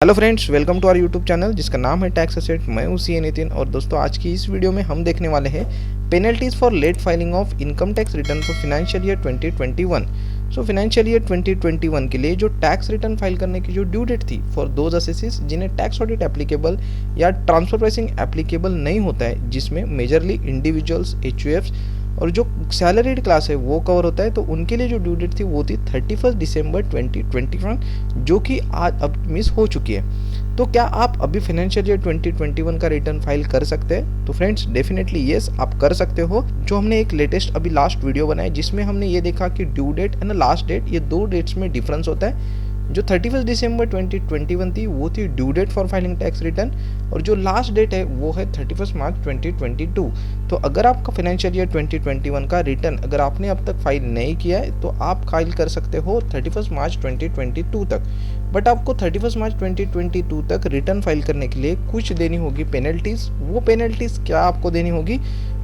Hello friends, welcome to our YouTube channel जिसका नाम है टैक्स असेट। मैं हूं सीए नितिन और दोस्तों आज की इस वीडियो में हम देखने वाले हैं penalties for late filing of income tax return for financial year 2021। So financial year 2021 के लिए जो टैक्स रिटर्न फाइल करने की जो ड्यू डेट थी फॉर दोज असेसिस जिन्हें टैक्स ऑडिट एप्लीकेबल या ट्रांसफर प्राइसिंग एप्लीकेबल नहीं होता है, जिसमें मेजरली इंडिविजुअल्स, एचयूएफ्स और जो सैलरीड क्लास है वो कवर होता है, तो उनके लिए जो ड्यू डेट थी वो थी 31 दिसंबर 2021, जो कि आज अब मिस हो चुकी है। तो क्या आप अभी फाइनेंशियल ईयर 2021 का रिटर्न फाइल कर सकते हैं? तो फ्रेंड्स डेफिनेटली येस, आप कर सकते हो। जो हमने एक लेटेस्ट अभी लास्ट वीडियो बनाया जिसमें हमने ये देखा कि due date and last date, ये दो डेट्स में डिफरेंस होता है। जो 31 दिसंबर 2021 थी वो थी due date for filing tax return, और जो लास्ट डेट है वो है 31 मार्च 2022। तो अगर आपका फाइनेंशियल ईयर 2021 का रिटर्न अगर आपने अब तक फाइल नहीं किया है तो आप फाइल कर सकते हो 31 मार्च 2022 तक। बट आपको 31 मार्च 2022 तक रिटर्न फाइल करने के लिए कुछ देनी होगी पेनल्टीज। वो पेनल्टीज क्या आपको देनी होगी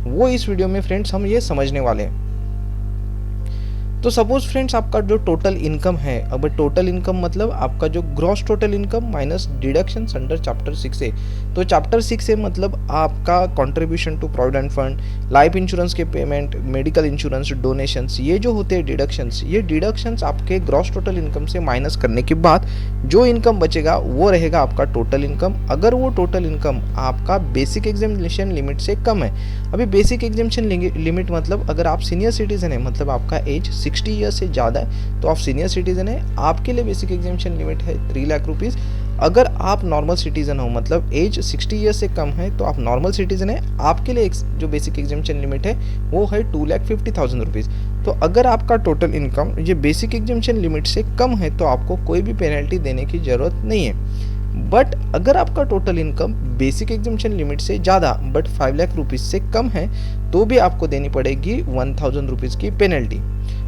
वो इस वीडियो में फ्रेंड्स हम ये समझने वाले हैं। तो सपोज फ्रेंड्स आपका जो टोटल इनकम है, अब टोटल इनकम मतलब आपका जो gross total income minus deductions under chapter 6 है। तो चैप्टर 6 है मतलब आपका contribution to provident fund, life insurance के पेमेंट, मेडिकल इंश्योरेंस, डोनेशंस, ये जो होते हैं डिडक्शंस, ये डिडक्शंस आपके ग्रॉस टोटल इनकम से माइनस करने के बाद जो इनकम बचेगा वो रहेगा आपका टोटल इनकम। अगर वो टोटल इनकम आपका बेसिक एग्जामिनेशन लिमिट से कम है, अभी बेसिक एग्जामिनेशन लिमिट मतलब अगर आप सीनियर सिटीजन है, मतलब आपका एज 60 ईयर से ज़्यादा है तो आप सीनियर सिटीजन है, आपके लिए बेसिक एग्जामिनेशन लिमिट है 3 लाख रुपीज़। अगर आप नॉर्मल सिटीजन हो मतलब एज 60 ईयर से कम है तो आप नॉर्मल सिटीजन है, आपके लिए जो बेसिक एग्जामिनेशन लिमिट है वो है 2,50,000 रुपीज़। तो अगर आपका टोटल इनकम ये बेसिक एग्जामिनेशन लिमिट से कम है तो आपको कोई भी पेनल्टी देने की ज़रूरत नहीं है। बट अगर आपका total income basic examination limit से ज़्यादा बट 5 लाख रुपीज़ से कम है तो भी आपको देनी पड़ेगी 1,000 रुपीज़ की पेनल्टी।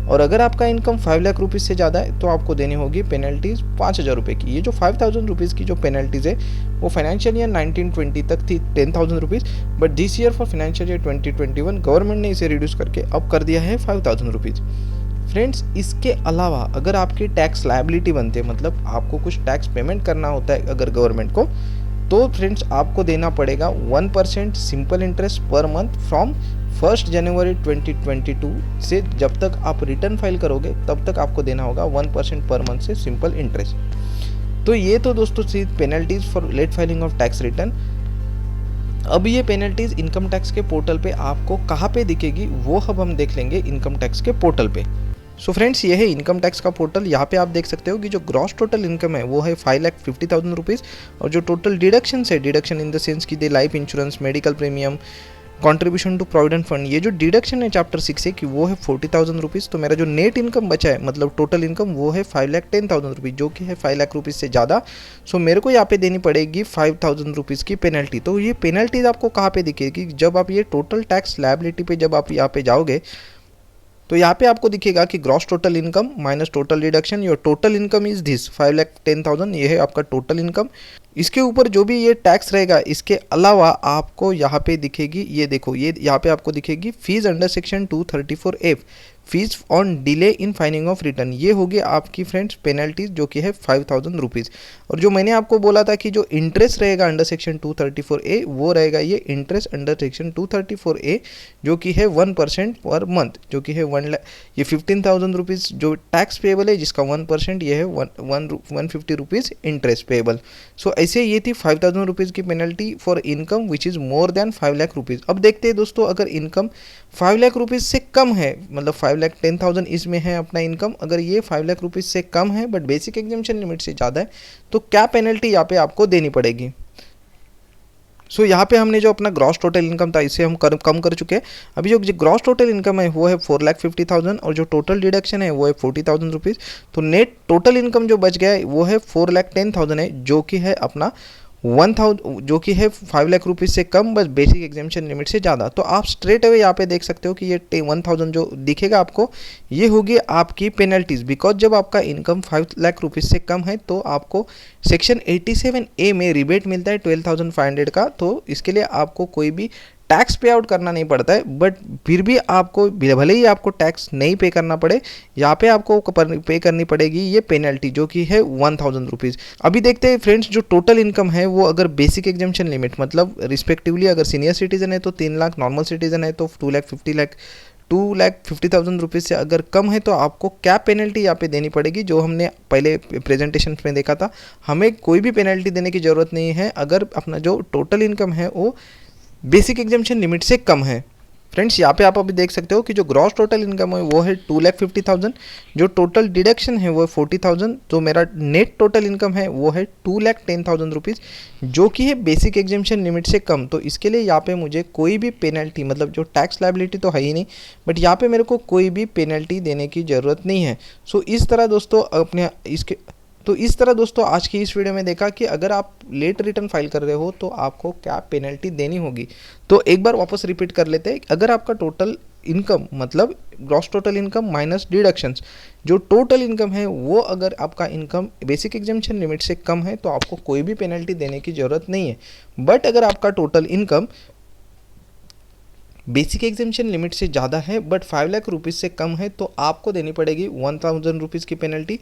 और अगर आपका इनकम 5 लाख रुपीज़ से ज़्यादा है तो आपको देनी होगी पेनल्टीज 5,000 रुपये की। ये जो 5,000 रुपीज़ की जो पेनल्टीज़ है वो फाइनेंशियल ईयर 1920 तक थी 10,000 rupees, but this year for financial year 2021 government ने इसे रिड्यूस करके अब कर दिया है 5,000 रुपीज़। फ्रेंड्स इसके अलावा अगर आपकी टैक्स लायबिलिटी बनते हैं, मतलब आपको कुछ टैक्स पेमेंट करना होता है अगर गवर्नमेंट को, तो फ्रेंड्स आपको देना पड़ेगा 1% simple interest per month from 1 जनवरी 2022 से जब तक आप रिटर्न फाइल करोगे तब तक आपको देना होगा 1% पर मंथ से सिंपल इंटरेस्ट। तो ये तो दोस्तों थी penalties for late filing of tax return. अब ये पेनल्टीज इनकम टैक्स के पोर्टल पे आपको कहाँ पे दिखेगी वो अब हम देख लेंगे इनकम टैक्स के पोर्टल पे। सो फ्रेंड्स ये है इनकम टैक्स का पोर्टल। यहाँ पे आप देख सकते हो कि जो ग्रॉस टोटल इनकम है वो है 5,50,000 रुपीज़, और जो टोटल डिडक्शन है, डिडक्शन इन द सेंस कि they life insurance, medical premium, contribution to provident fund, ये जो डिडक्शन है चैप्टर 6 से कि वो है 40,000 रुपीज़। तो मेरा जो नेट इनकम बचा है मतलब टोटल इनकम वो है 5,10,000 रुपीज़, जो कि है 5 लाख रुपीज़ से ज़्यादा। सो मेरे को यहाँ पे देनी पड़ेगी 5,000 रुपीज़ की पेनल्टी। तो ये पेनल्टीज आपको कहाँ पे दिखेगी? जब आप ये टोटल टैक्स लायबिलिटी पे जब आप यहाँ पे जाओगे तो यहाँ पे आपको दिखेगा कि gross total income minus total deduction, your total income is this 5,10,000, ये है आपका टोटल इनकम। इसके ऊपर जो भी ये टैक्स रहेगा इसके अलावा आपको यहाँ पे दिखेगी, ये देखो ये यहाँ पे आपको दिखेगी fees under section 234F, fees on delay in filing of return. ये होगी आपकी फ्रेंड्स पेनल्टीज जो कि है 5,000 रुपीज़। और जो मैंने आपको बोला था कि जो इंटरेस्ट रहेगा अंडर सेक्शन 234A वो रहेगा ये इंटरेस्ट अंडर सेक्शन 234A जो कि है 1% पर मंथ, जो कि है 15,000 रुपीज़ जो टैक्स पेएबल है, जिसका 1% ये है 150 रुपीज़ इंटरेस्ट पेएबल। सो ऐसे ये थी 5,000 रुपीज़ की penalty for income which is more than 5 lakh rupees. अब देखते हैं दोस्तों, अगर इनकम 5 लाख रुपीज़ से कम है, मतलब 5,10,000 इसमें है अपना इनकम, अगर ये 5 लाख रुपीज़ से कम है बट बेसिक एग्जामिनेशन लिमिट से ज़्यादा है तो क्या पेनल्टी यहाँ पे आपको देनी पड़ेगी? सो यहाँ पे हमने जो अपना ग्रॉस टोटल इनकम था इसे हम कम कर चुके हैं। अभी जो ग्रॉस टोटल इनकम है वो है 4,50,000 और जो टोटल डिडक्शन है वो है 40,000 रुपीज़। तो नेट टोटल इनकम जो बच गया है वो है 4,10,000 है, जो कि है अपना 1,000 जो कि है 5 लाख रुपीज़ से कम बस बेसिक एग्जामिनेशन लिमिट से ज़्यादा। तो आप स्ट्रेट अवे यहाँ पे देख सकते हो कि ये 1,000 जो दिखेगा आपको ये होगी आपकी पेनल्टीज, बिकॉज जब आपका इनकम 5 लाख रुपीज़ से कम है तो आपको सेक्शन 87A में रिबेट मिलता है 12,500 का। तो इसके लिए आपको कोई भी टैक्स पे आउट करना नहीं पड़ता है, बट फिर भी आपको भले ही आपको टैक्स नहीं पे करना पड़े, यहाँ पे आपको पे करनी पड़ेगी ये पेनल्टी जो कि है 1000 रुपीज़। अभी देखते हैं फ्रेंड्स, जो टोटल इनकम है वो अगर बेसिक एग्जाम्पशन लिमिट मतलब रिस्पेक्टिवली अगर सीनियर सिटीजन है तो 3 लाख, नॉर्मल सिटीजन है तो 2,50,000 रुपीज़ से अगर कम है तो आपको क्या पेनल्टी यहाँ पे देनी पड़ेगी, जो हमने पहले प्रेजेंटेशन में देखा था। हमें कोई भी पेनल्टी देने की ज़रूरत नहीं है अगर अपना जो टोटल इनकम है वो बेसिक एग्जाम्पशन लिमिट से कम है। फ्रेंड्स, यहाँ पे आप अभी देख सकते हो कि जो ग्रॉस टोटल इनकम है वो है 2,50,000, जो टोटल डिडक्शन है वो है 40,000, तो मेरा नेट टोटल इनकम है वो है 2,10,000 रुपीज़, जो कि है बेसिक एग्जाम्पशन लिमिट से कम। तो इसके लिए यहाँ पे मुझे कोई भी पेनल्टी मतलब जो टैक्स लायबिलिटी तो है ही नहीं, बट यहाँ पे मेरे को कोई भी पेनल्टी देने की ज़रूरत नहीं है। सो इस तरह दोस्तों आज की इस वीडियो में देखा कि अगर आप लेट रिटर्न फाइल कर रहे हो तो आपको क्या पेनल्टी देनी होगी। तो एक बार वापस रिपीट कर लेते हैं। अगर आपका टोटल इनकम मतलब gross total income minus deductions, जो टोटल इनकम है वो अगर आपका इनकम बेसिक एग्जाम्पशन लिमिट से कम है तो आपको कोई भी पेनल्टी देने की ज़रूरत नहीं है। बट अगर आपका total income basic exemption limit से ज़्यादा है बट 5 लाख रुपीज़ से कम है तो आपको देनी पड़ेगी 1000 रुपीज़ की पेनल्टी।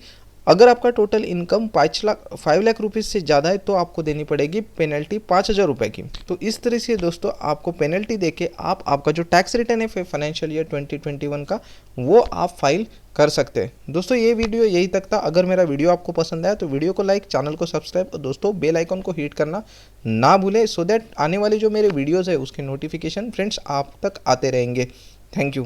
अगर आपका टोटल इनकम 5 लाख रुपीज़ से ज़्यादा है तो आपको देनी पड़ेगी पेनल्टी 5,000 रुपये की। तो इस तरह से दोस्तों आपको पेनल्टी देके आप आपका जो टैक्स रिटर्न है फाइनेंशियल ईयर 2021 का वो आप फाइल कर सकते हैं। दोस्तों ये वीडियो यही तक था। अगर मेरा वीडियो आपको पसंद आया तो वीडियो को लाइक, चैनल को सब्सक्राइब और दोस्तों बेल आइकन को हिट करना ना भूलें, सो दैट आने वाले जो मेरे वीडियोज़ है उसके नोटिफिकेशन फ्रेंड्स आप तक आते रहेंगे। Thank you.